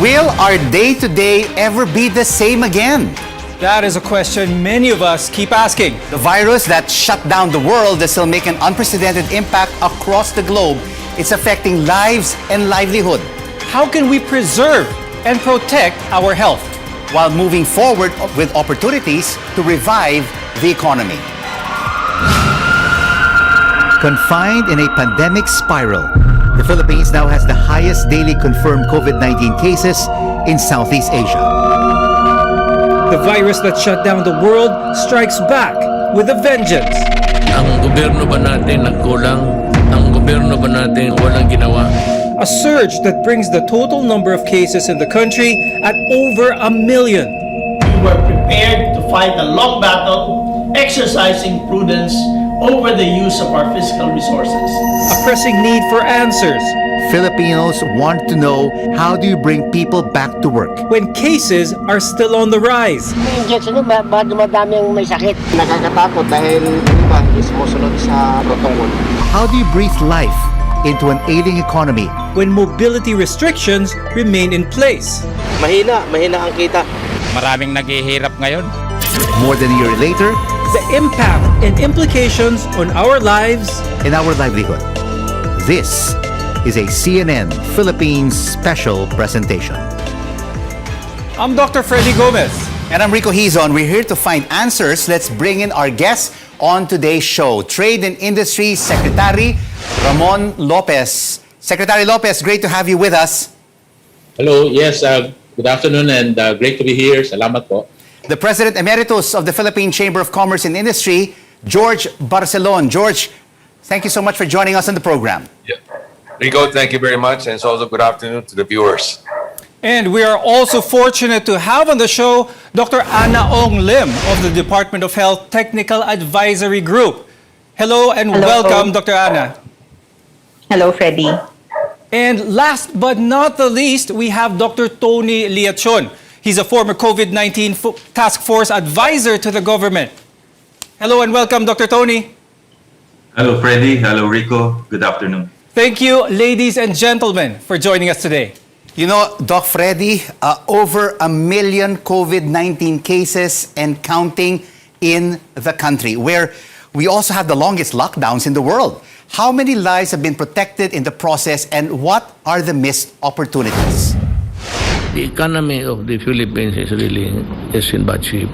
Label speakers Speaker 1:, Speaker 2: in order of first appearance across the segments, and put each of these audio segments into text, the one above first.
Speaker 1: Will our day-to-day ever be the same again?
Speaker 2: That is a question many of us keep asking.
Speaker 1: The virus that shut down the world is still making an unprecedented impact across the globe. It's affecting lives and livelihood,
Speaker 2: How can we preserve and protect our health?
Speaker 1: while moving forward with opportunities to revive the economy. Confined in a pandemic spiral, the Philippines now has the highest daily confirmed COVID-19 cases in Southeast Asia.
Speaker 2: The virus that shut down the world strikes back with a vengeance.
Speaker 3: Ang gobyerno ba natin nagkulang? Ang gobyerno ba natin walang ginawa?
Speaker 2: A surge that brings the total number of cases in the country at over 1 million.
Speaker 4: We were prepared to fight a long battle, exercising prudence over the use of our physical resources.
Speaker 2: A pressing need for answers
Speaker 1: Filipinos want to know, how do you bring people back to work?
Speaker 2: when cases are still on the rise.
Speaker 5: Injection ba dumadami ang may sakit? Nakakatakot dahil iba is sumusunod sa protocol.
Speaker 1: How do you breathe life into an ailing economy?
Speaker 2: When mobility restrictions remain in place.
Speaker 5: Mahina ang kita.
Speaker 6: Maraming naghihirap ngayon.
Speaker 1: More than a year later,
Speaker 2: The impact and implications on our lives.
Speaker 1: in our livelihood. This is a CNN Philippines special presentation.
Speaker 2: I'm Dr. Freddie Gomez.
Speaker 1: And I'm Rico Hizon. We're here to find answers. Let's bring in our guest on today's show, Trade and Industry Secretary Ramon Lopez. Secretary Lopez, great to have you with us.
Speaker 7: Hello, yes, good afternoon and great to be here. Salamat po.
Speaker 1: The President Emeritus of the Philippine Chamber of Commerce and Industry, George Barcelon. George, thank you so much for joining us on the program.
Speaker 8: Yeah. Rico, thank you very much, and it's also good afternoon to the viewers.
Speaker 2: And we are also fortunate to have on the show Dr. Ana Ong Lim of the Department of Health Technical Advisory Group. Hello and
Speaker 9: Hello.
Speaker 2: welcome, Dr. Ana.
Speaker 9: Hello, Freddie.
Speaker 2: And last but not the least, we have Dr. Tony Liachon. He's a former COVID-19 task force advisor to the government. Hello and welcome, Dr. Tony.
Speaker 10: Hello, Freddie. Hello, Rico. Good afternoon.
Speaker 2: Thank you, ladies and gentlemen, for joining us today.
Speaker 1: You know, Doc Freddie, over 1 million COVID-19 cases and counting in the country, where we also have the longest lockdowns in the world. How many lives have been protected in the process, and what are the missed opportunities?
Speaker 3: The economy of the Philippines is in bad shape.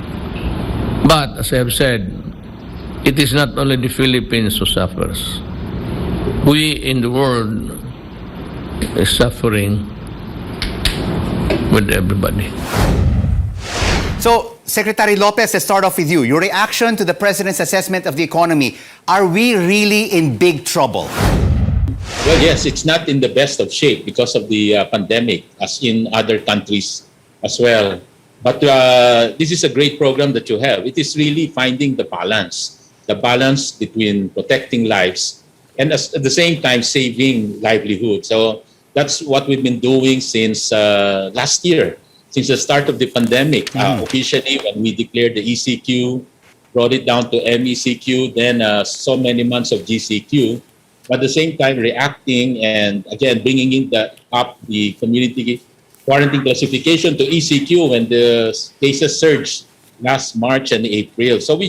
Speaker 3: But as I have said, it is not only the Philippines who suffers. We in the world is suffering with everybody.
Speaker 1: So, Secretary Lopez, let's start off with you. Your reaction to the President's assessment of the economy. Are we really in big trouble?
Speaker 7: Well, yes, it's not in the best of shape because of the pandemic, as in other countries as well. But this is a great program that you have. It is really finding the balance between protecting lives and at the same time saving livelihood. So that's what we've been doing since last year, since the start of the pandemic. Officially, when we declared the ECQ, brought it down to MECQ, then so many months of GCQ. But at the same time, reacting and again bringing in up the community quarantine classification to ECQ when the cases surged last March and April. So we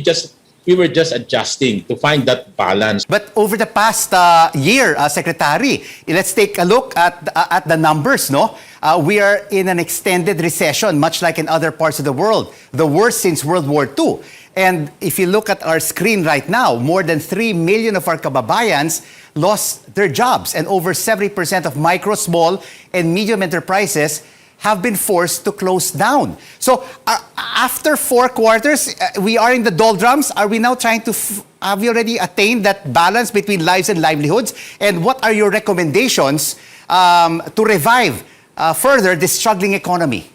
Speaker 7: were just adjusting to find that balance.
Speaker 1: But over the past year, Secretary, let's take a look at the numbers, no? We are in an extended recession, much like in other parts of the world, the worst since World War II. And if you look at our screen right now, more than 3 million of our kababayans lost their jobs, and over 70% of micro, small, and medium enterprises have been forced to close down. So after 4 quarters, we are in the doldrums. Are we now trying to, have we already attained that balance between lives and livelihoods? And what are your recommendations to revive further this struggling economy?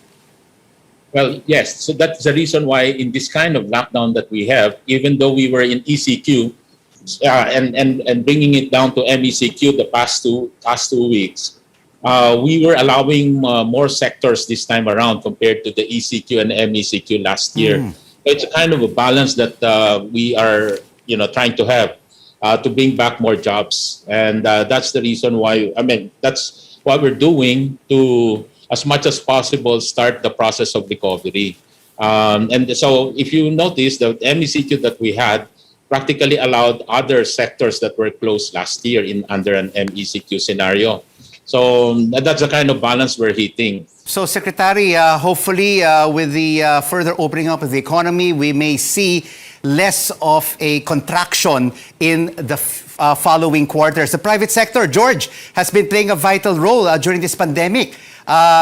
Speaker 7: Well, yes. So that's the reason why in this kind of lockdown that we have, even though we were in ECQ and bringing it down to MECQ the past two weeks, we were allowing more sectors this time around compared to the ECQ and MECQ last year. So it's a kind of a balance that we are, trying to have to bring back more jobs, and that's the reason why. That's what we're doing to as much as possible, start the process of recovery. And so if you notice, the MECQ that we had practically allowed other sectors that were closed last year under an MECQ scenario. So that's the kind of balance we're hitting.
Speaker 1: So, Secretary, hopefully with the further opening up of the economy, we may see less of a contraction in the following quarters. The private sector, George, has been playing a vital role during this pandemic.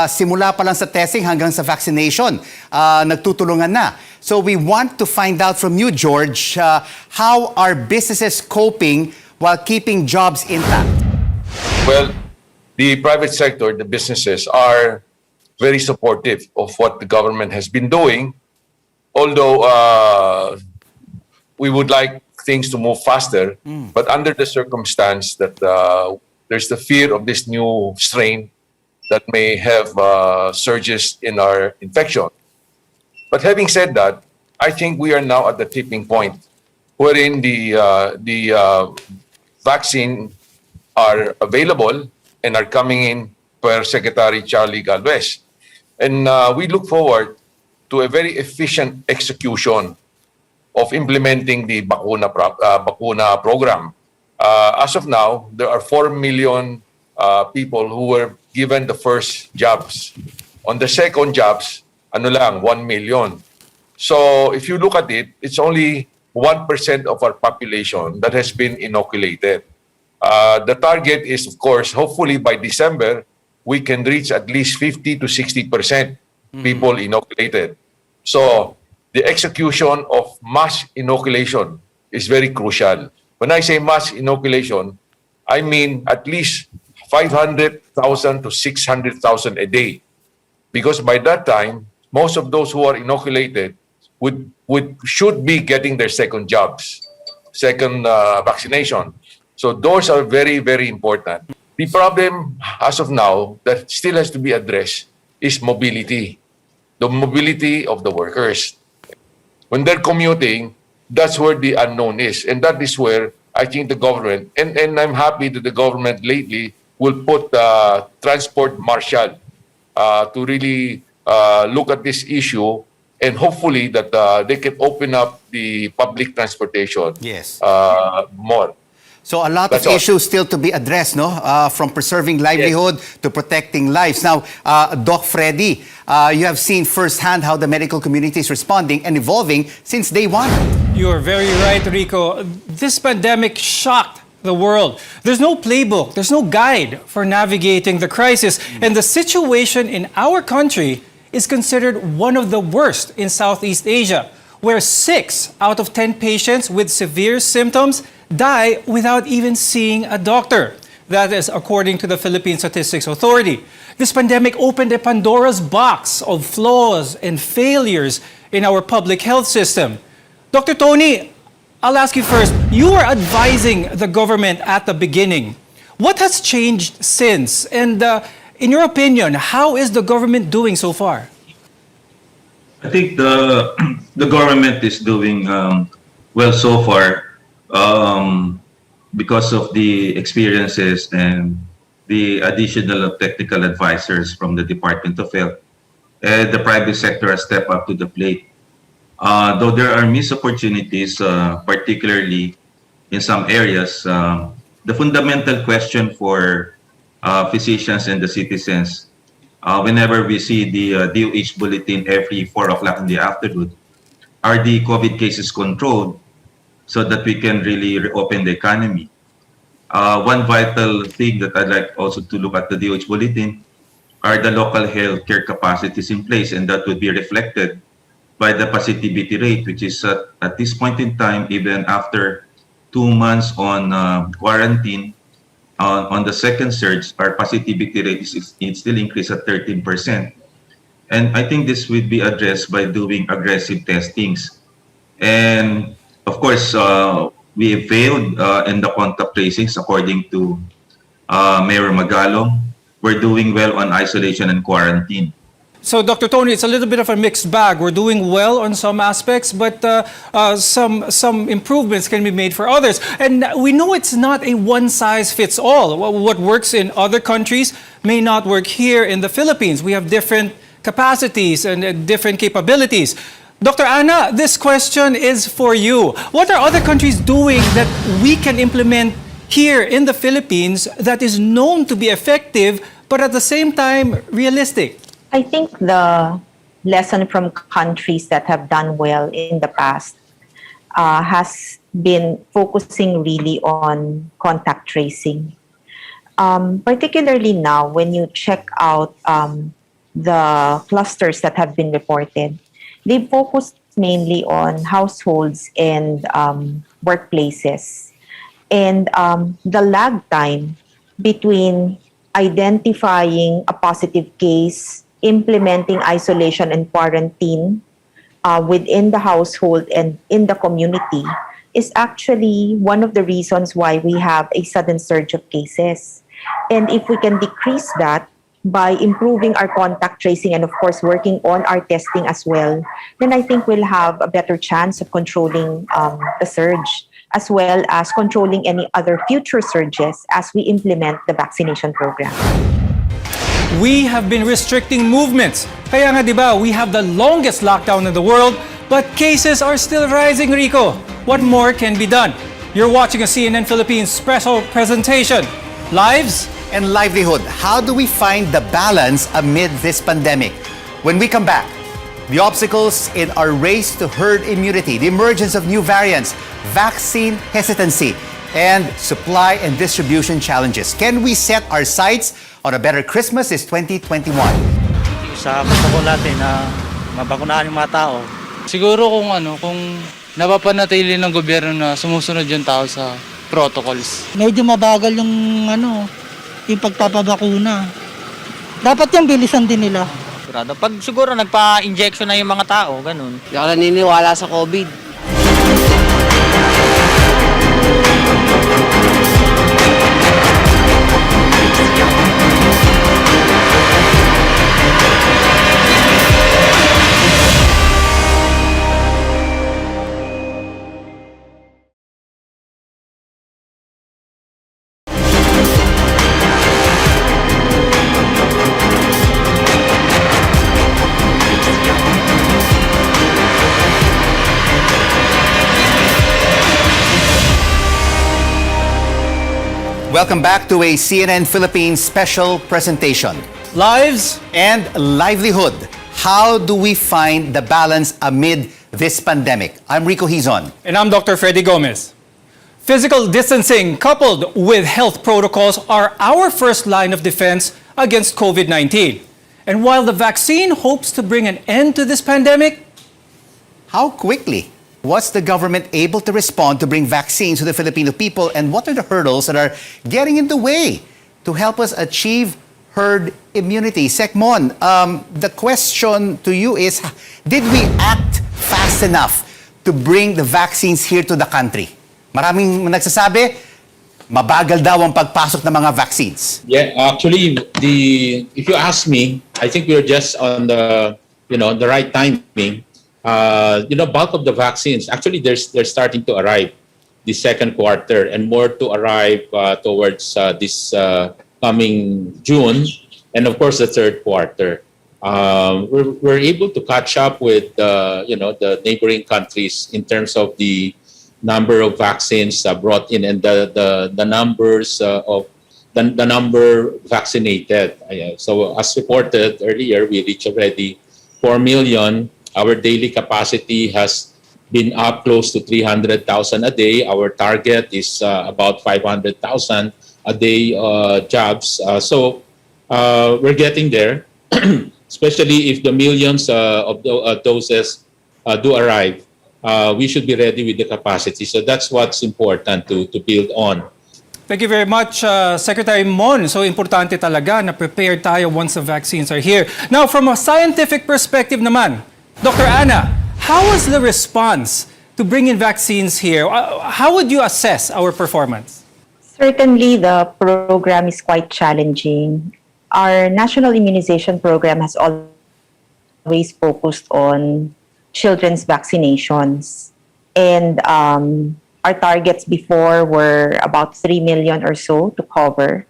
Speaker 1: Simula pa lang sa testing hanggang sa vaccination, nagtutulungan na. So we want to find out from you, George, how are businesses coping while keeping jobs intact?
Speaker 8: Well, the private sector, the businesses are very supportive of what the government has been doing, although we would like things to move faster, but under the circumstance that there's the fear of this new strain that may have surges in our infection. But having said that, I think we are now at the tipping point wherein the vaccine are available and are coming in per Secretary Charlie Galvez. And we look forward to a very efficient execution of implementing the bakuna program. As of now, there are 4 million people who were given the first jabs. On the second jabs, 1 million. So if you look at it, it's only 1% of our population that has been inoculated. The target is, of course, hopefully by December, we can reach at least 50 to 60% people inoculated. So the execution of mass inoculation is very crucial. When I say mass inoculation, I mean at least 500,000 to 600,000 a day. Because by that time, most of those who are inoculated should be getting their second vaccination. So those are very, very important. The problem as of now that still has to be addressed is mobility. The mobility of the workers. When they're commuting, that's where the unknown is. And that is where I think the government, and I'm happy that the government lately will put transport marshal to really look at this issue, and hopefully that they can open up the public transportation more.
Speaker 1: So a lot of issues still to be addressed, no? From preserving livelihood to protecting lives. Now, Doc Freddie, you have seen firsthand how the medical community is responding and evolving since day one.
Speaker 2: You're very right, Rico. This pandemic shocked the world. There's no playbook, there's no guide for navigating the crisis. And the situation in our country is considered one of the worst in Southeast Asia, where 6 out of 10 patients with severe symptoms die without even seeing a doctor. That is according to the Philippine Statistics Authority. This pandemic opened a Pandora's box of flaws and failures in our public health system. Dr. Tony, I'll ask you first. You were advising the government at the beginning. What has changed since? And in your opinion, how is the government doing so far?
Speaker 10: I think the government is doing well so far because of the experiences and the additional technical advisors from the Department of Health. The private sector has stepped up to the plate. Though there are missed opportunities, particularly in some areas, the fundamental question for physicians and the citizens, whenever we see the DOH bulletin every 4 o'clock in the afternoon, are the COVID cases controlled so that we can really reopen the economy? One vital thing that I'd like also to look at the DOH bulletin are the local healthcare capacities in place, and that would be reflected by the positivity rate, which is at this point in time, even after 2 months on quarantine, on the second surge, our positivity rate is still increased at 13%. And I think this will be addressed by doing aggressive testings. And of course, we failed in the contact tracings according to Mayor Magalong. We're doing well on isolation and quarantine.
Speaker 2: So, Dr. Tony, it's a little bit of a mixed bag. We're doing well on some aspects, but some improvements can be made for others. And we know it's not a one-size-fits-all. What works in other countries may not work here in the Philippines. We have different capacities and different capabilities. Dr. Ana, this question is for you. What are other countries doing that we can implement here in the Philippines that is known to be effective, but at the same time realistic?
Speaker 9: I think the lesson from countries that have done well in the past has been focusing really on contact tracing. Particularly now, when you check out the clusters that have been reported, they focused mainly on households and workplaces. And the lag time between identifying a positive case, implementing isolation and quarantine within the household and in the community is actually one of the reasons why we have a sudden surge of cases. And if we can decrease that by improving our contact tracing and of course working on our testing as well, then I think we'll have a better chance of controlling the surge, as well as controlling any other future surges as we implement the vaccination program.
Speaker 2: We have been restricting movements. Kaya nga, di ba, we have the longest lockdown in the world, but cases are still rising, Rico. What more can be done? You're watching a CNN Philippines special presentation. Lives
Speaker 1: and livelihood. How do we find the balance amid this pandemic? When we come back, the obstacles in our race to herd immunity, the emergence of new variants, vaccine hesitancy, and supply and distribution challenges. Can we set our sights on a better Christmas this 2021?
Speaker 11: Sa protocol natin na mabakunahan yung mga tao.
Speaker 12: Siguro kung napapanatili ng gobyerno na sumusunod yung tao sa protocols.
Speaker 13: Medyo mabagal yung yung pagpapabakuna. Dapat yung bilisan din nila.
Speaker 11: Pag siguro nagpa-injection na yung mga tao, ganun.
Speaker 14: Hindi ako naniniwala sa COVID.
Speaker 1: Welcome back to a CNN Philippines special presentation.
Speaker 2: Lives
Speaker 1: and livelihood. How do we find the balance amid this pandemic? I'm Rico Hizon.
Speaker 2: And I'm Dr. Freddie Gomez. Physical distancing coupled with health protocols are our first line of defense against COVID-19. And while the vaccine hopes to bring an end to this pandemic,
Speaker 1: how quickly was the government able to respond to bring vaccines to the Filipino people, and what are the hurdles that are getting in the way to help us achieve herd immunity? Sekmon, the question to you is, did we act fast enough to bring the vaccines here to the country? Maraming nagsasabi, mabagal daw ang pagpasok ng mga vaccines.
Speaker 7: Yeah, actually, if you ask me, I think we're just on the right timing. Bulk of the vaccines, actually, they're starting to arrive this second quarter, and more to arrive towards this coming June, and of course the third quarter. We're able to catch up with the neighboring countries in terms of the number of vaccines brought in and the numbers of the number vaccinated. So as reported earlier, we reached already 4 million. Our daily capacity has been up close to 300,000 a day. Our target is about 500,000 a day jobs. So we're getting there, especially if the millions of doses do arrive. We should be ready with the capacity. So that's what's important to build on.
Speaker 2: Thank you very much, Secretary Mon. So importante talaga na prepared tayo once the vaccines are here. Now, from a scientific perspective naman, Dr. Ana, how was the response to bring in vaccines here? How would you assess our performance?
Speaker 9: Certainly, the program is quite challenging. Our national immunization program has always focused on children's vaccinations. And our targets before were about 3 million or so to cover.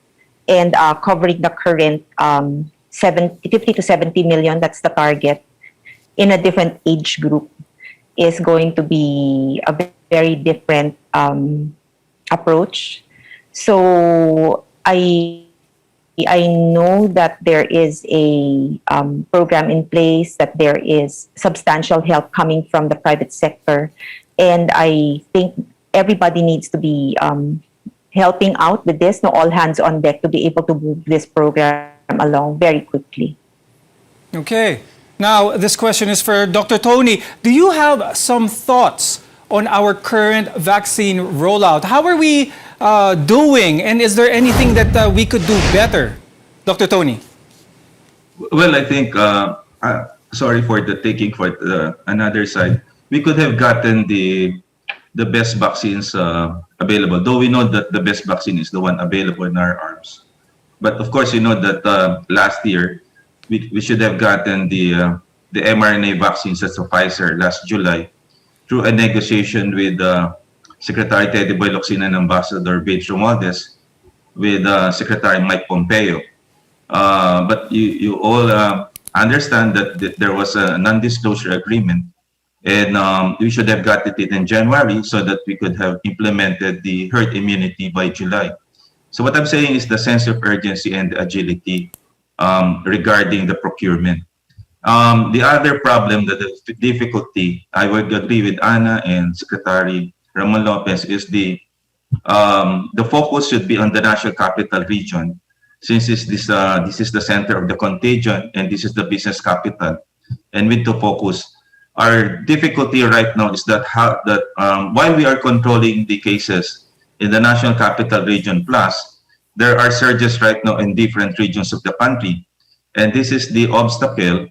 Speaker 9: And covering the current 50 to 70 million, that's the target, in a different age group is going to be a very different approach. So I know that there is a program in place, that there is substantial help coming from the private sector, and I think everybody needs to be helping out with this, no, all hands on deck to be able to move this program along very quickly.
Speaker 2: Okay. Now, this question is for Dr. Tony. Do you have some thoughts on our current vaccine rollout? How are we doing? And is there anything that we could do better? Dr. Tony?
Speaker 10: Well, I think, sorry for the taking for another side. We could have gotten the best vaccines available, though we know that the best vaccine is the one available in our arms. But of course, you know that last year, we should have gotten the mRNA vaccines at Pfizer last July through a negotiation with Secretary Teddy Boy Locsin and Ambassador Bates Romualdez with Secretary Mike Pompeo. But you all understand that there was a non-disclosure agreement, and we should have gotten it in January so that we could have implemented the herd immunity by July. So what I'm saying is the sense of urgency and agility regarding the procurement. The other problem, the difficulty, I would agree with Ana and Secretary Ramon Lopez, is the focus should be on the National Capital Region, since this is the center of the contagion and this is the business capital, and with the focus. Our difficulty right now is that while we are controlling the cases in the National Capital Region Plus, there are surges right now in different regions of the country. And this is the obstacle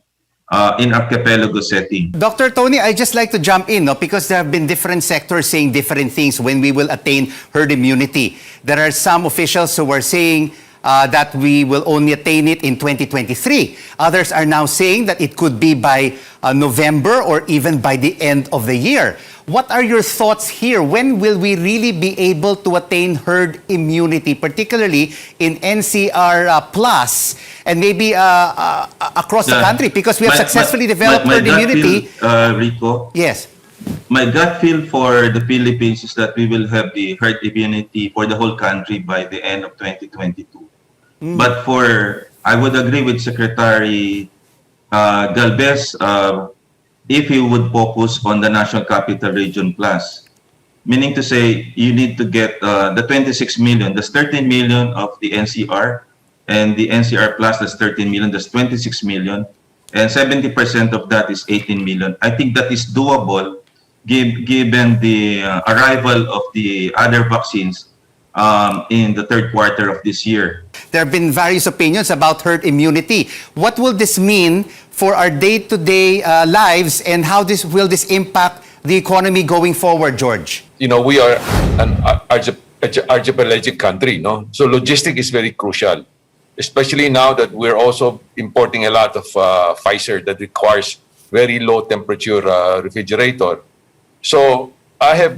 Speaker 10: in archipelago setting.
Speaker 1: Dr. Tony, I just like to jump in, no? Because there have been different sectors saying different things when we will attain herd immunity. There are some officials who are saying that we will only attain it in 2023. Others are now saying that it could be by November or even by the end of the year. What are your thoughts here? When will we really be able to attain herd immunity, particularly in NCR plus and maybe across the country? Because we have successfully developed herd immunity.
Speaker 10: Rico?
Speaker 1: Yes.
Speaker 10: My gut feel for the Philippines is that we will have the herd immunity for the whole country by the end of 2022. But I would agree with Secretary Galvez if he would focus on the National Capital Region Plus, meaning to say you need to get the 26 million, that's 13 million of the NCR, and the NCR Plus, that's 13 million, that's 26 million, and 70% of that is 18 million. I think that is doable given the arrival of the other vaccines in the third quarter of this year.
Speaker 1: There have been various opinions about herd immunity. What will this mean for our day-to-day lives, and how will this impact the economy going forward, George?
Speaker 8: You know, we are an archipelagic country, no? So logistics is very crucial, especially now that we're also importing a lot of Pfizer that requires very low temperature refrigerator. So I have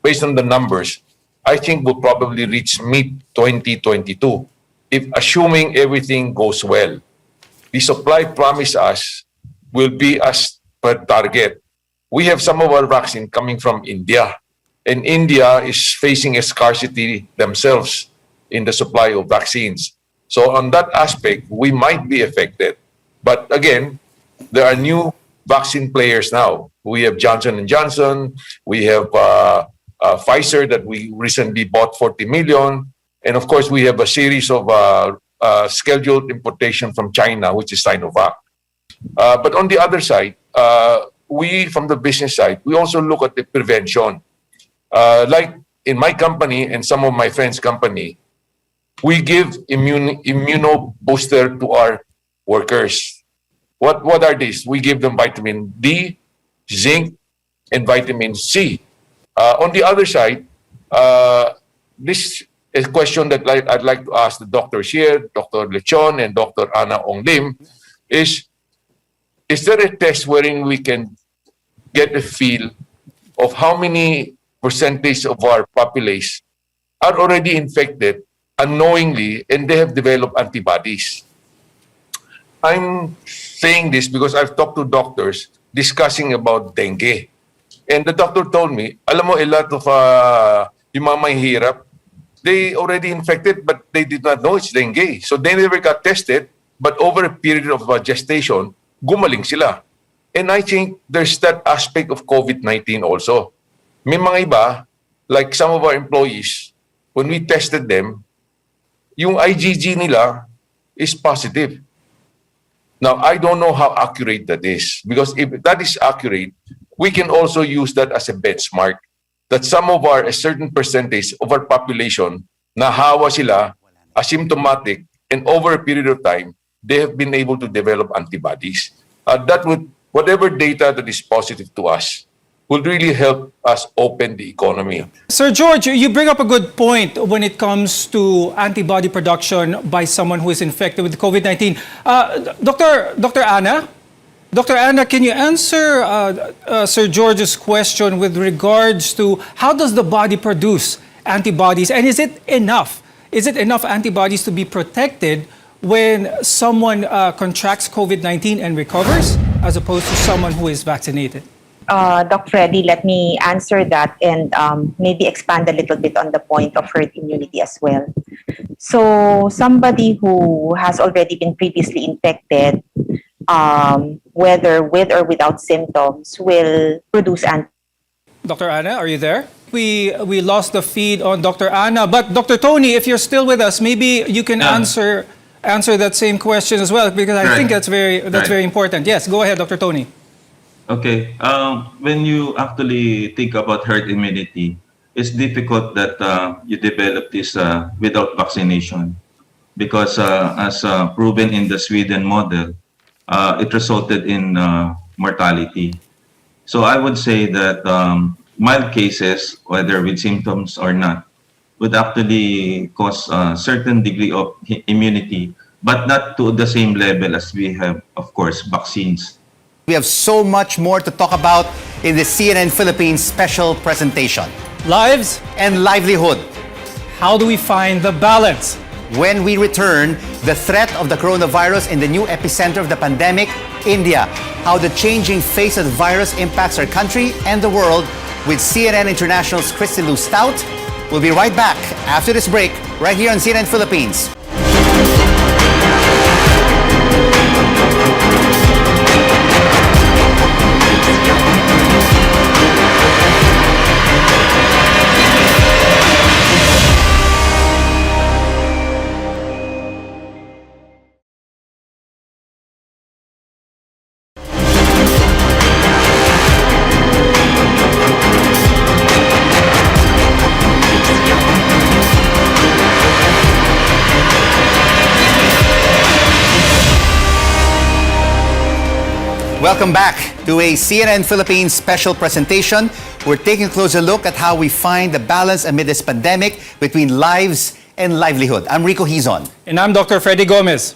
Speaker 8: based on the numbers, I think we'll probably reach mid-2022, if assuming everything goes well. The supply promised us will be as per target. We have some of our vaccine coming from India, and India is facing a scarcity themselves in the supply of vaccines. So on that aspect, we might be affected. But again, there are new vaccine players now. We have Johnson & Johnson, we have Pfizer that we recently bought 40 million. And of course, we have a series of scheduled importation from China, which is Sinovac. But on the other side, we, from the business side, we also look at the prevention. Like in my company and some of my friends' company, we give immuno booster to our workers. What are these? We give them vitamin D, zinc, and vitamin C. On the other side, this is a question that I'd like to ask the doctors here, Dr. Lechon and Dr. Ana Ong Lim, is is there a test wherein we can get a feel of how many percentage of our populace are already infected unknowingly and they have developed antibodies? I'm saying this because I've talked to doctors discussing about dengue. And the doctor told me, alam mo, a lot of yung mga mahihirap, they already infected but they did not know it's dengue. So they never got tested, but over a period of gestation, gumaling sila. And I think there's that aspect of COVID-19 also. May mga iba, like some of our employees, when we tested them, yung IgG nila is positive. Now, I don't know how accurate that is, because if that is accurate, we can also use that as a benchmark that some of our, a certain percentage of our population, nahawa sila, asymptomatic, and over a period of time, they have been able to develop antibodies. That would, whatever data that is positive to us, would really help us open the economy.
Speaker 2: Sir George, you bring up a good point when it comes to antibody production by someone who is infected with COVID-19. Dr. Anna? Dr. Anna, can you answer Sir George's question with regards to how does the body produce antibodies, and is it enough? Is it enough antibodies to be protected when someone contracts COVID-19 and recovers, as opposed to someone who is vaccinated?
Speaker 9: Dr. Freddie, let me answer that and maybe expand a little bit on the point of herd immunity as well. So somebody who has already been previously infected, whether with or without symptoms, will produce antibodies.
Speaker 2: Dr. Anna, are you there? We lost the feed on Dr. Anna, but Dr. Tony, if you're still with us, maybe you can answer that same question as well, because I think that's very important. Yes, go ahead, Dr. Tony.
Speaker 10: Okay. When you actually think about herd immunity, it's difficult that you develop this without vaccination, because as proven in the Sweden model, it resulted in mortality. So I would say that mild cases, whether with symptoms or not, would actually cause a certain degree of immunity, but not to the same level as we have, of course, vaccines.
Speaker 1: We have so much more to talk about in the CNN Philippines special presentation.
Speaker 2: Lives
Speaker 1: and livelihood.
Speaker 2: How do we find the balance?
Speaker 1: When we return, the threat of the coronavirus in the new epicenter of the pandemic, India. How the changing face of the virus impacts our country and the world, with CNN International's Christy Lou Stout. We'll be right back after this break, right here on CNN Philippines. Welcome back to a CNN Philippines special presentation. We're taking a closer look at how we find the balance amid this pandemic between lives and livelihood. I'm Rico Hizon.
Speaker 2: And I'm Dr. Freddie Gomez.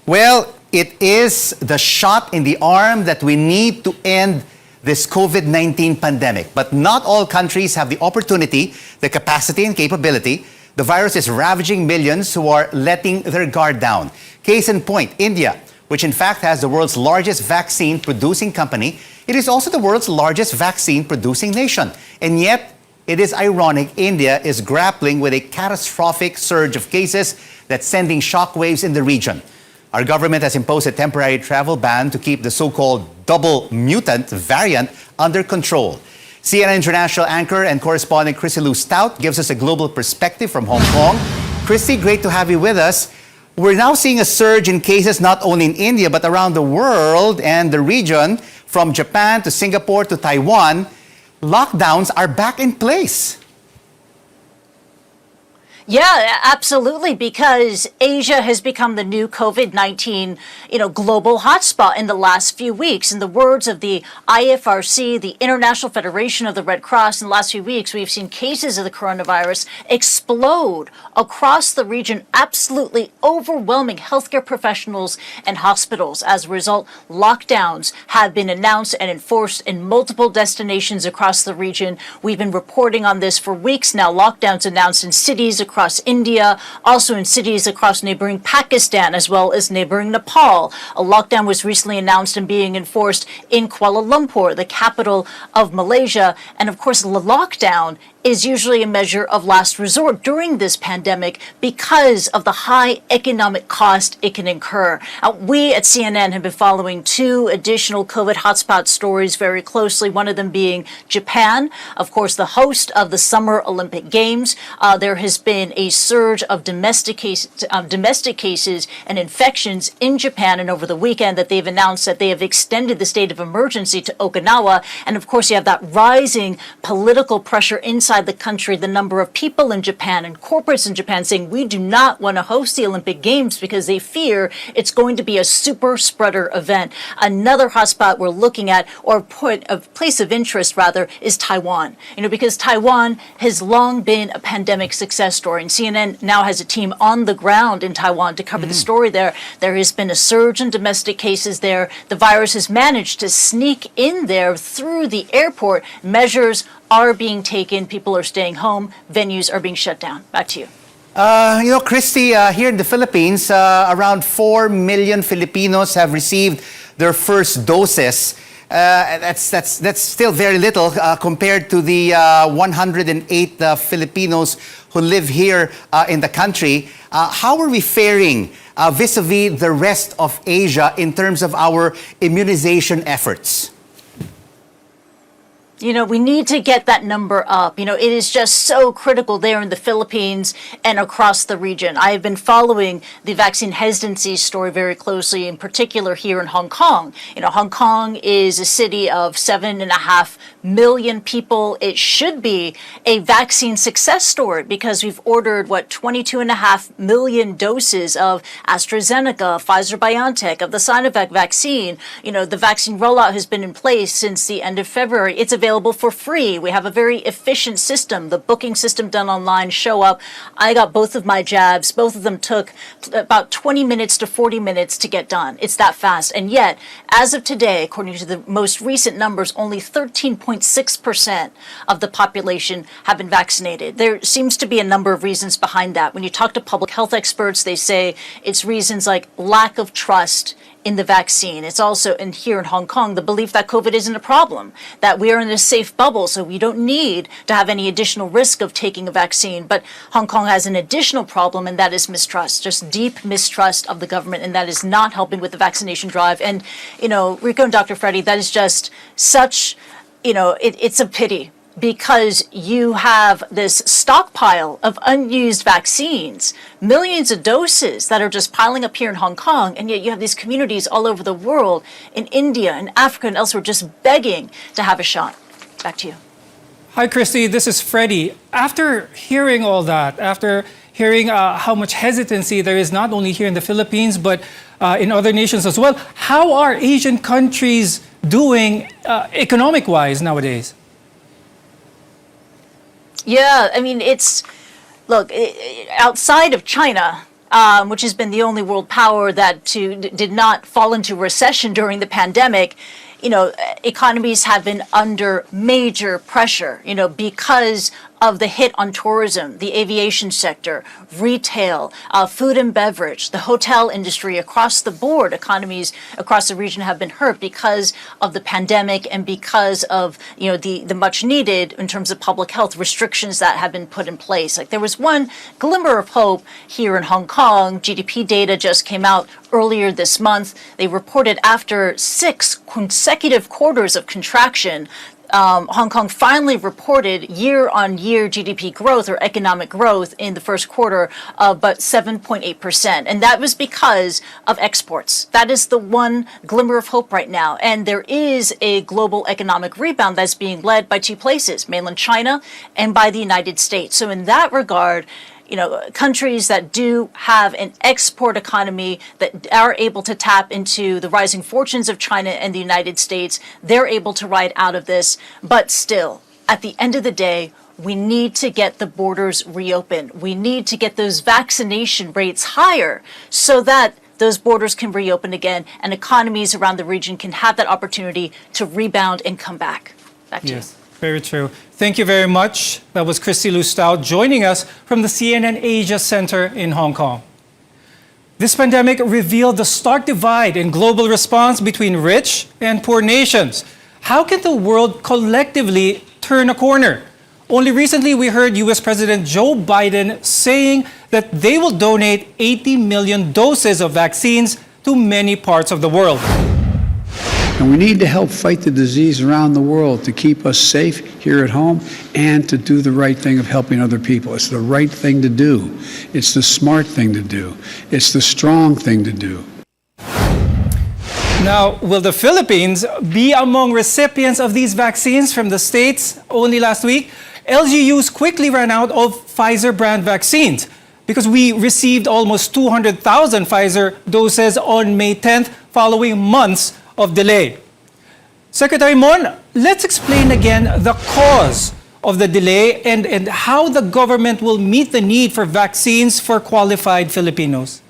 Speaker 1: Well, it is the shot in the arm that we need to end this COVID-19 pandemic. But not all countries have the opportunity, the capacity and capability. The virus is ravaging millions who are letting their guard down. Case in point, India, which in fact has the world's largest vaccine-producing company. It is also the world's largest vaccine-producing nation. And yet, it is ironic India is grappling with a catastrophic surge of cases that's sending shockwaves in the region. Our government has imposed a temporary travel ban to keep the so-called double mutant variant under control. CNN International anchor and correspondent Christy Lou Stout gives us a global perspective from Hong Kong. Christy, great to have you with us. We're now seeing a surge in cases not only in India but around the world and the region, from Japan to Singapore to Taiwan. Lockdowns are back in place.
Speaker 15: Yeah, absolutely, because Asia has become the new COVID-19, global hotspot in the last few weeks. In the words of the IFRC, the International Federation of the Red Cross, in the last few weeks, we've seen cases of the coronavirus explode across the region, absolutely overwhelming healthcare professionals and hospitals. As a result, lockdowns have been announced and enforced in multiple destinations across the region. We've been reporting on this for weeks now. Lockdowns announced in cities across India, also in cities across neighboring Pakistan, as well as neighboring Nepal. A lockdown was recently announced and being enforced in Kuala Lumpur, the capital of Malaysia. And of course, the lockdown is usually a measure of last resort during this pandemic because of the high economic cost it can incur. We at CNN have been following two additional COVID hotspot stories very closely, one of them being Japan, of course, the host of the Summer Olympic Games. There has been a surge of domestic cases and infections in Japan, and over the weekend that they've announced that they have extended the state of emergency to Okinawa. And of course, you have that rising political pressure inside the country, the number of people in Japan and corporates in Japan saying we do not want to host the Olympic Games because they fear it's going to be a super spreader event. Another hotspot we're looking at, or point of place of interest rather, is Taiwan. Because Taiwan has long been a pandemic success story, and CNN now has a team on the ground in Taiwan to cover the story there. There has been a surge in domestic cases there. The virus has managed to sneak in there through the airport. Measures are being taken. People are staying home. Venues are being shut down. Back to you.
Speaker 1: Christy, here in the Philippines, around 4 million Filipinos have received their first doses. That's still very little compared to the 108 Filipinos who live here in the country. How are we faring vis-a-vis the rest of Asia in terms of our immunization efforts?
Speaker 15: We need to get that number up. It is just so critical there in the Philippines and across the region. I have been following the vaccine hesitancy story very closely, in particular here in Hong Kong. Hong Kong is a city of 7.5 million people. It should be a vaccine success story because we've ordered, 22.5 million doses of AstraZeneca, Pfizer-BioNTech, of the Sinovac vaccine. The vaccine rollout has been in place since the end of February. It's available for free. We have a very efficient system. The booking system done online, show up. I got both of my jabs. Both of them took about 20 minutes to 40 minutes to get done. It's that fast. And yet, as of today, according to the most recent numbers, only 13.6% of the population have been vaccinated. There seems to be a number of reasons behind that. When you talk to public health experts, they say it's reasons like lack of trust in the vaccine. It's also here in Hong Kong, the belief that COVID isn't a problem, that we are in a safe bubble, so we don't need to have any additional risk of taking a vaccine. But Hong Kong has an additional problem, and that is mistrust, just deep mistrust of the government, and that is not helping with the vaccination drive. And, Rico and Dr. Freddie, that is just such, it's a pity, because you have this stockpile of unused vaccines, millions of doses that are just piling up here in Hong Kong, and yet you have these communities all over the world, in India and Africa and elsewhere, just begging to have a shot. Back to you.
Speaker 2: Hi, Christy. This is Freddie. After hearing all that, after hearing how much hesitancy there is not only here in the Philippines, but in other nations as well, how are Asian countries doing economic-wise nowadays?
Speaker 15: Yeah, look, outside of China, which has been the only world power that did not fall into recession during the pandemic, economies have been under major pressure, because of the hit on tourism, the aviation sector, retail, food and beverage, the hotel industry. Across the board, economies across the region have been hurt because of the pandemic and because of the much needed, in terms of public health, restrictions that have been put in place. Like, there was one glimmer of hope here in Hong Kong. GDP data just came out earlier this month. They reported after 6 consecutive quarters of contraction, Hong Kong finally reported year-on-year GDP growth, or economic growth, in the first quarter of but 7.8%. And that was because of exports. That is the one glimmer of hope right now. And there is a global economic rebound that's being led by two places, mainland China and by the United States. So in that regard, countries that do have an export economy that are able to tap into the rising fortunes of China and the United States, they're able to ride out of this. But still, at the end of the day, we need to get the borders reopened. We need to get those vaccination rates higher so that those borders can reopen again and economies around the region can have that opportunity to rebound and come back. Back to you.
Speaker 2: Very true. Thank you very much. That was Christy Lustau joining us from the CNN Asia Center in Hong Kong. This pandemic revealed the stark divide in global response between rich and poor nations. How can the world collectively turn a corner? Only recently, we heard U.S. President Joe Biden saying that they will donate 80 million doses of vaccines to many parts of the world.
Speaker 16: And we need to help fight the disease around the world to keep us safe here at home and to do the right thing of helping other people. It's the right thing to do. It's the smart thing to do. It's the strong thing to do.
Speaker 2: Now, will the Philippines be among recipients of these vaccines from the States? Only last week, LGUs quickly ran out of Pfizer brand vaccines because we received almost 200,000 Pfizer doses on May 10th following months of delay. Secretary Mon, let's explain again the cause of the delay and how the government will meet the need for vaccines for qualified Filipinos.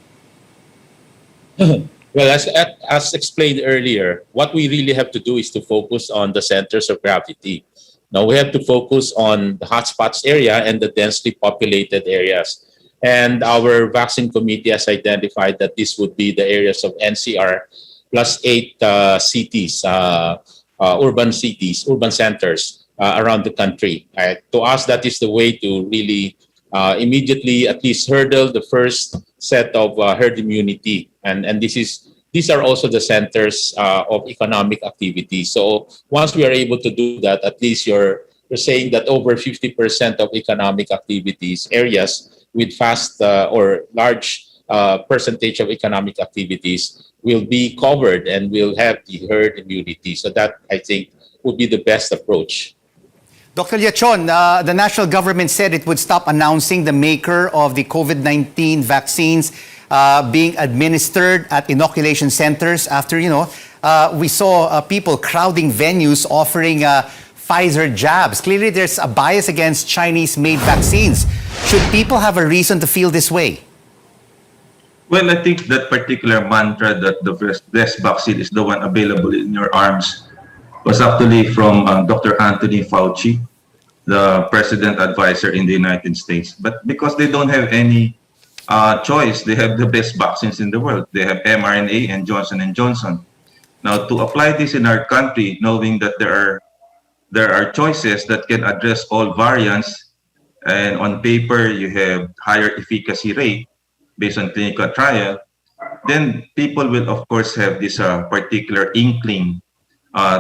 Speaker 7: Well, as explained earlier, what we really have to do is to focus on the centers of gravity. Now, we have to focus on the hotspots area and the densely populated areas. And our vaccine committee has identified that this would be the areas of NCR plus 8 cities, urban centers around the country. To us, that is the way to really immediately at least hurdle the first set of herd immunity. And these are also the centers of economic activity. So once we are able to do that, at least you're saying that over 50% of economic activities, areas with fast or large percentage of economic activities will be covered and will have the herd immunity. So that, I think, would be the best approach.
Speaker 1: Dr. Liachon, the national government said it would stop announcing the maker of the COVID-19 vaccines being administered at inoculation centers after, we saw people crowding venues offering Pfizer jabs. Clearly, there's a bias against Chinese-made vaccines. Should people have a reason to feel this way?
Speaker 10: Well, I think that particular mantra that the best vaccine is the one available in your arms was actually from Dr. Anthony Fauci, the president advisor in the United States. But because they don't have any choice, they have the best vaccines in the world. They have mRNA and Johnson & Johnson. Now, to apply this in our country, knowing that there are choices that can address all variants, and on paper you have higher efficacy rate based on clinical trial, then people will, of course, have this particular inkling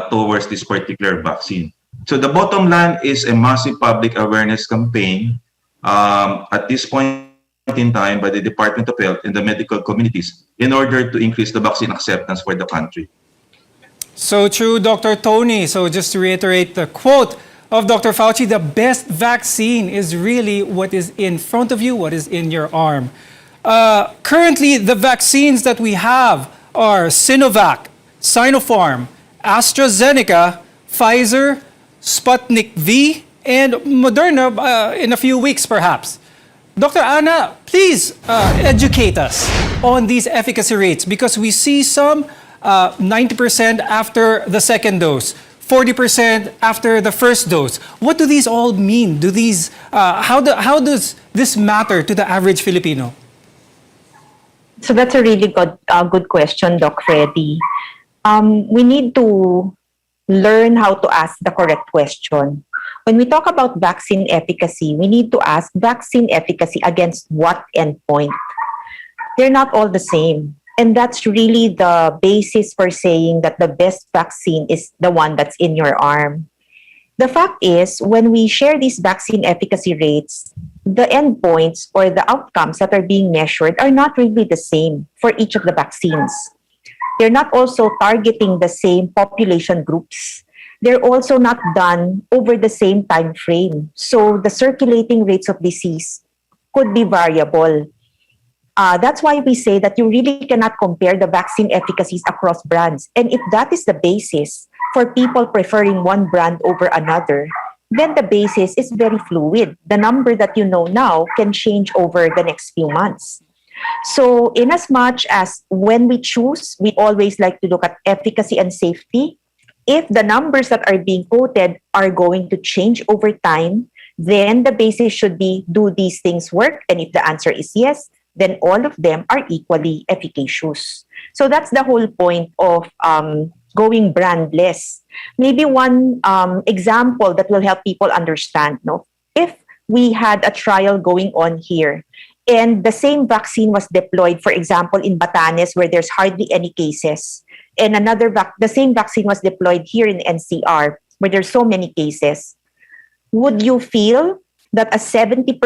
Speaker 10: towards this particular vaccine. So the bottom line is a massive public awareness campaign at this point in time by the Department of Health and the medical communities in order to increase the vaccine acceptance for the country.
Speaker 2: So true, Dr. Tony. So just to reiterate the quote of Dr. Fauci, the best vaccine is really what is in front of you, what is in your arm. Currently, the vaccines that we have are Sinovac, Sinopharm, AstraZeneca, Pfizer, Sputnik V, and Moderna in a few weeks, perhaps. Dr. Ana, please educate us on these efficacy rates because we see some 90% after the second dose, 40% after the first dose. What do these all mean? How does this matter to the average Filipino?
Speaker 9: So that's a really good question, Doc Freddie. We need to learn how to ask the correct question. When we talk about vaccine efficacy, we need to ask vaccine efficacy against what endpoint? They're not all the same. And that's really the basis for saying that the best vaccine is the one that's in your arm. The fact is, when we share these vaccine efficacy rates, the endpoints or the outcomes that are being measured are not really the same for each of the vaccines. They're not also targeting the same population groups. They're also not done over the same time frame. So the circulating rates of disease could be variable. That's why we say that you really cannot compare the vaccine efficacies across brands. And if that is the basis for people preferring one brand over another, then the basis is very fluid. The number that you know now can change over the next few months. So in as much as when we choose, we always like to look at efficacy and safety. If the numbers that are being quoted are going to change over time, then the basis should be, do these things work? And if the answer is yes, then all of them are equally efficacious. So that's the whole point of going brandless. Maybe one example that will help people understand, no? If we had a trial going on here and the same vaccine was deployed, for example, in Batanes where there's hardly any cases, and the same vaccine was deployed here in NCR where there's so many cases, would you feel that a 70%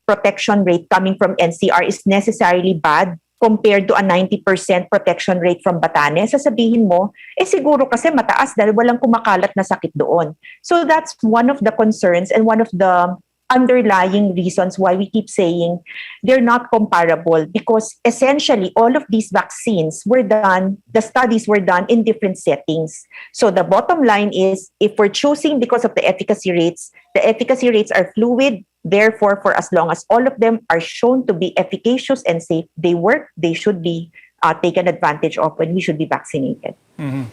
Speaker 9: protection rate coming from NCR is necessarily bad compared to a 90% protection rate from Batanes? Sasabihin mo, siguro kasi mataas dahil walang kumakalat na sakit doon. So that's one of the concerns and one of the underlying reasons why we keep saying they're not comparable, because essentially all of these vaccines were done, the studies were done in different settings. So the bottom line is, if we're choosing because of the efficacy rates are fluid. Therefore, for as long as all of them are shown to be efficacious and safe, they work, they should be taken advantage of when we should be vaccinated.
Speaker 2: Mm-hmm.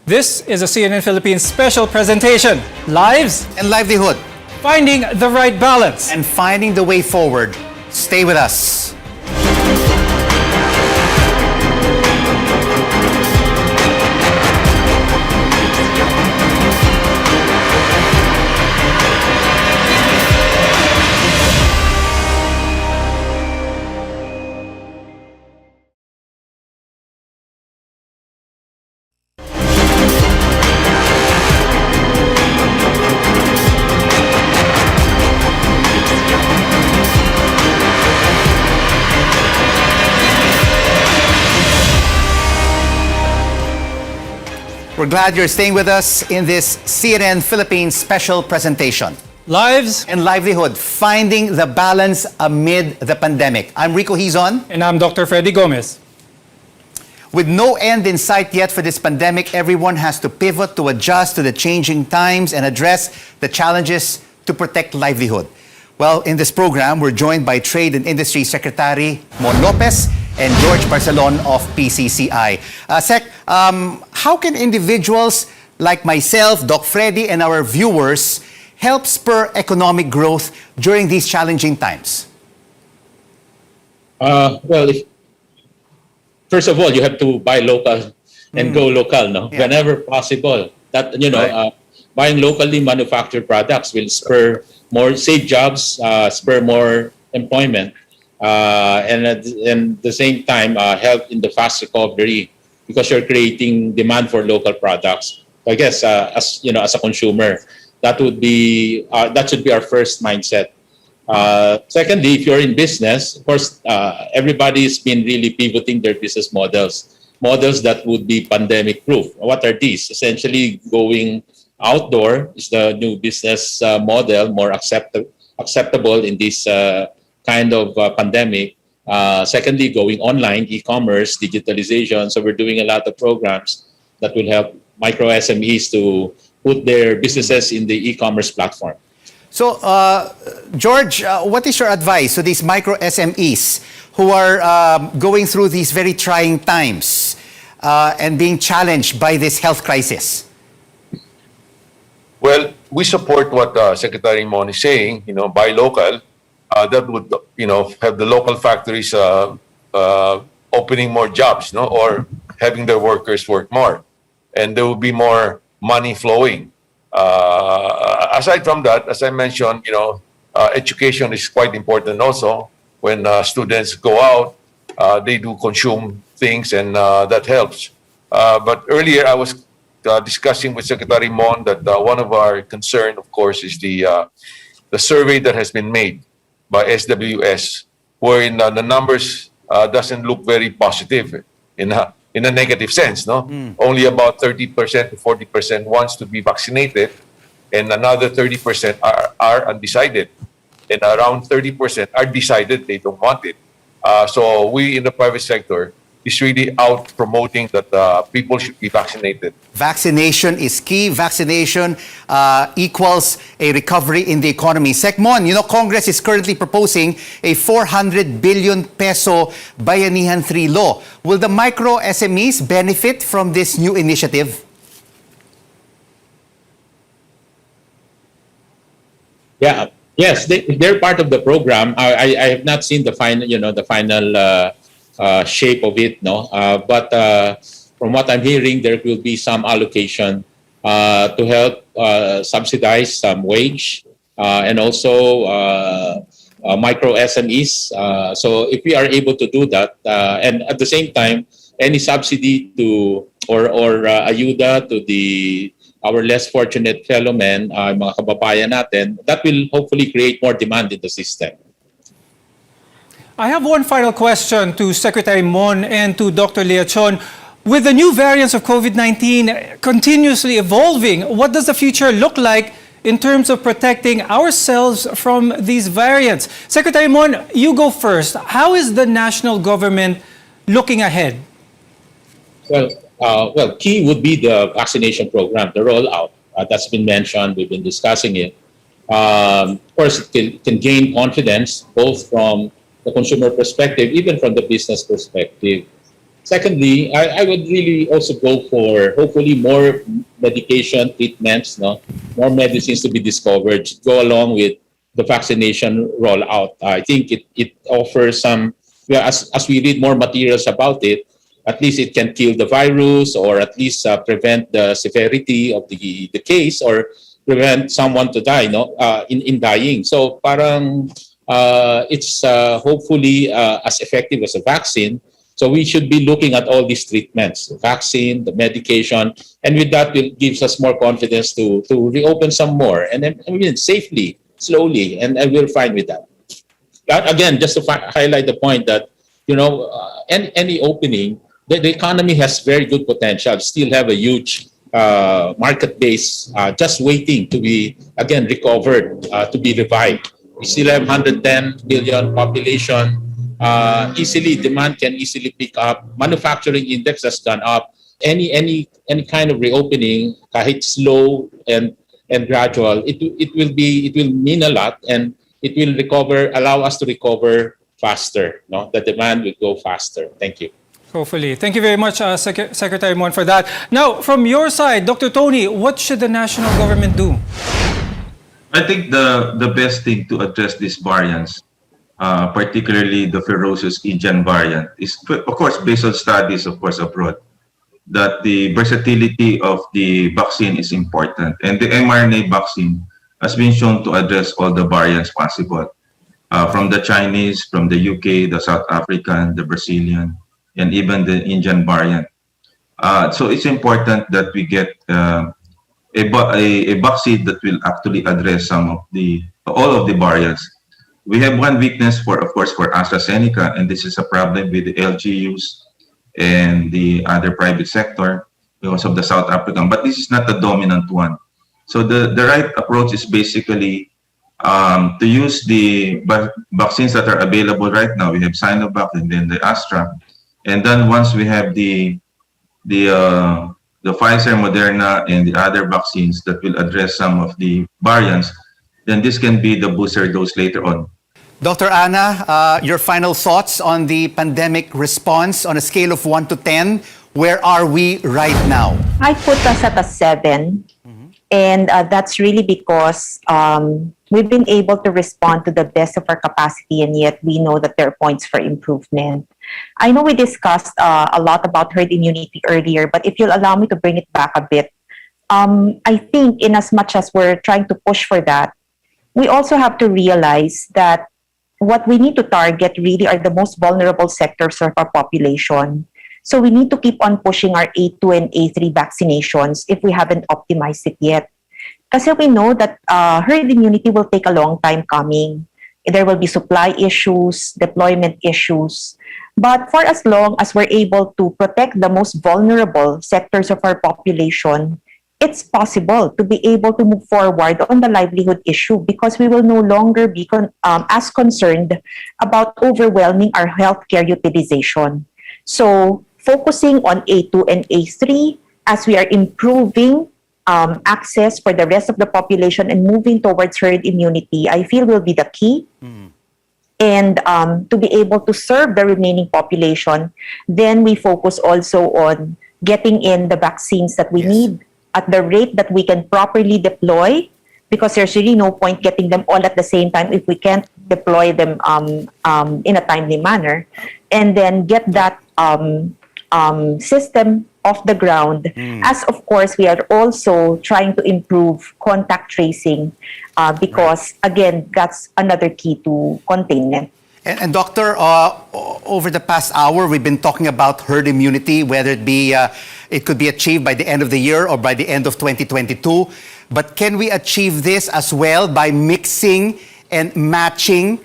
Speaker 2: This is a CNN Philippines special presentation. Lives
Speaker 1: and livelihood.
Speaker 2: Finding the right balance.
Speaker 1: And finding the way forward. Stay with us. We're glad you're staying with us in this CNN Philippines special presentation.
Speaker 2: Lives
Speaker 1: and livelihood, finding the balance amid the pandemic. I'm Rico Hizon.
Speaker 2: And I'm Dr. Freddie Gomez.
Speaker 1: With no end in sight yet for this pandemic, everyone has to pivot to adjust to the changing times and address the challenges to protect livelihood. Well, in this program, we're joined by Trade and Industry Secretary Mon Lopez and George Barcelon of PCCI. Sec, how can individuals like myself, Doc Freddie, and our viewers help spur economic growth during these challenging times?
Speaker 7: First of all, you have to buy local and go local, no?
Speaker 1: Yeah.
Speaker 7: Whenever possible. That buying locally manufactured products will spur more, save jobs, spur more employment, and at the same time help in the fast recovery because you're creating demand for local products. I guess as a consumer, that should be our first mindset. Secondly, if you're in business, of course, everybody's been really pivoting their business models that would be pandemic proof. What are these? Essentially, going outdoor is the new business model, more acceptable in this kind of pandemic. Secondly, going online, e-commerce, digitalization. So we're doing a lot of programs that will help micro SMEs to put their businesses in the e-commerce platform.
Speaker 1: So, George, what is your advice to these micro SMEs who are going through these very trying times and being challenged by this health crisis?
Speaker 8: Well, we support what Secretary Mon is saying, buy local. That would, have the local factories opening more jobs, or having their workers work more. And there will be more money flowing. Aside from that, as I mentioned, education is quite important also. When students go out, they do consume things, and that helps. But earlier, I was discussing with Secretary Mon that one of our concern, of course, is the survey that has been made by SWS, wherein the numbers doesn't look very positive in a negative sense, no? Only about 30% to 40% wants to be vaccinated, and another 30% are undecided. and around 30% are decided they don't want it. So we in the private sector is really out promoting that people should be vaccinated.
Speaker 1: Vaccination is key. Vaccination equals a recovery in the economy. Secmon, you know, Congress is currently proposing a 400 billion peso Bayanihan 3 law. Will the micro SMEs benefit from this new initiative?
Speaker 7: Yeah. Yes, they're part of the program. I have not seen the final, shape of it, no. But from what I'm hearing, there will be some allocation to help subsidize some wage and also micro SMEs. So if we are able to do that, and at the same time, any subsidy to or ayuda to our less fortunate fellow men, mga kababayan natin, that will hopefully create more demand in the system.
Speaker 2: I have one final question to Secretary Mon and to Dr. Liachon. With the new variants of COVID-19 continuously evolving, what does the future look like in terms of protecting ourselves from these variants? Secretary Mon, you go first. How is the national government looking ahead?
Speaker 7: Well, key would be the vaccination program, the rollout. That's been mentioned. We've been discussing it. Of course, it can gain confidence both from the consumer perspective, even from the business perspective. Secondly, I would really also go for hopefully more medication treatments, more medicines to be discovered, to go along with the vaccination rollout. I think it offers some, as we read more materials about it, at least it can kill the virus or at least prevent the severity of the case or prevent someone to die in dying. So parang it's hopefully as effective as a vaccine. So we should be looking at all these treatments, the vaccine, the medication, and with that it gives us more confidence to reopen some more and then safely, slowly, and we're fine with that. Again, just to highlight the point that any opening, the economy has very good potential, still have a huge market base just waiting to be, again, recovered, to be revived. We still have 110 billion population. Demand can easily pick up. Manufacturing index has gone up. Any kind of reopening, kahit slow and gradual, it will mean a lot, and it will allow us to recover faster. The demand will go faster. Thank you.
Speaker 2: Hopefully. Thank you very much, Secretary Mon, for that. Now, from your side, Dr. Tony, what should the national government do?
Speaker 10: I think the best thing to address these variants, particularly the ferocious Indian variant, is, of course, based on studies, of course, abroad, that the versatility of the vaccine is important. And the mRNA vaccine has been shown to address all the variants possible, from the Chinese, from the UK, the South African, the Brazilian, and even the Indian variant. So it's important that we get a vaccine that will actually address all of the variants. We have one weakness of course, for AstraZeneca, and this is a problem with the LGUs and the other private sector because of the South African, but this is not the dominant one. So the right approach is basically to use the vaccines that are available right now. We have Sinovac and then the Astra. And then once we have the Pfizer, Moderna, and the other vaccines that will address some of the variants, then this can be the booster dose later on.
Speaker 1: Dr. Ana, your final thoughts on the pandemic response on a scale of 1 to 10. Where are we right now?
Speaker 9: I put us at a 7. And that's really because we've been able to respond to the best of our capacity, and yet we know that there are points for improvement. I know we discussed a lot about herd immunity earlier, but if you'll allow me to bring it back a bit, I think in as much as we're trying to push for that, we also have to realize that what we need to target really are the most vulnerable sectors of our population. So we need to keep on pushing our A2 and A3 vaccinations if we haven't optimized it yet. Kasi we know that herd immunity will take a long time coming. There will be supply issues, deployment issues. But for as long as we're able to protect the most vulnerable sectors of our population it's possible to be able to move forward on the livelihood issue because we will no longer be as concerned about overwhelming our healthcare utilization. So focusing on A2 and A3 as we are improving access for the rest of the population and moving towards herd immunity, I feel will be the key. And to be able to serve the remaining population, then we focus also on getting in the vaccines that we need at the rate that we can properly deploy, because there's really no point getting them all at the same time if we can't deploy them in a timely manner, and then get that system off the ground. As of course, we are also trying to improve contact tracing because, again, that's another key to containment.
Speaker 1: And Doctor, over the past hour, we've been talking about herd immunity, whether it be it could be achieved by the end of the year or by the end of 2022. But can we achieve this as well by mixing and matching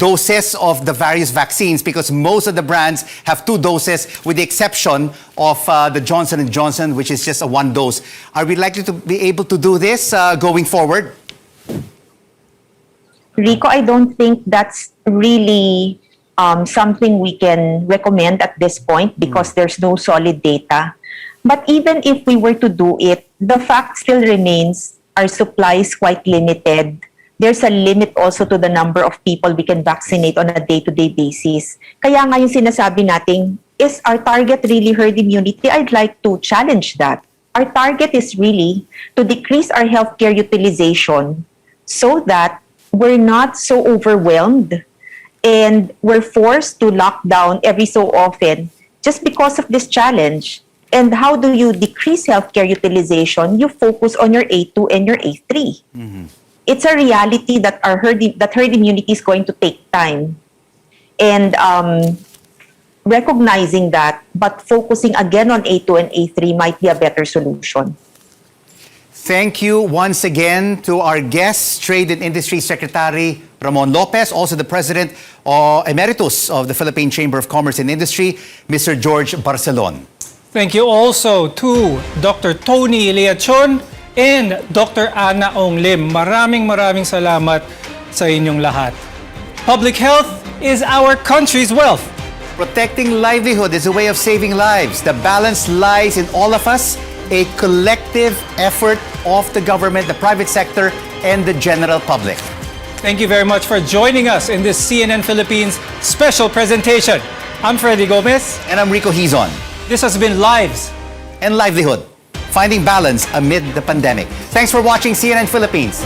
Speaker 1: doses of the various vaccines? Because most of the brands have 2 doses, with the exception of the Johnson & Johnson, which is just a 1 dose. Are we likely to be able to do this going forward?
Speaker 9: Rico, I don't think that's really something we can recommend at this point because there's no solid data. But even if we were to do it, the fact still remains our supply is quite limited. There's a limit also to the number of people we can vaccinate on a day-to-day basis. Kaya nga yung sinasabi natin, is our target really herd immunity? I'd like to challenge that. Our target is really to decrease our healthcare utilization so that we're not so overwhelmed and we're forced to lock down every so often just because of this challenge. And how do you decrease healthcare utilization? You focus on your A2 and your A3. It's a reality that herd immunity is going to take time. And recognizing that, but focusing again on A2 and A3 might be a better solution.
Speaker 1: Thank you once again to our guest, Trade and Industry Secretary Ramon Lopez, also the President Emeritus of the Philippine Chamber of Commerce and Industry, Mr. George Barcelon.
Speaker 2: Thank you also to Dr. Tony Liachon and Dr. Ana Ong Lim. Maraming salamat sa inyong lahat. Public health is our country's wealth.
Speaker 1: Protecting livelihood is a way of saving lives. The balance lies in all of us, a collective effort of the government, the private sector, and the general public.
Speaker 2: Thank you very much for joining us in this CNN Philippines special presentation. I'm Freddie Gomez.
Speaker 1: And I'm Rico Hizon.
Speaker 2: This has been Lives
Speaker 1: and Livelihood, finding balance amid the pandemic. Thanks for watching CNN Philippines.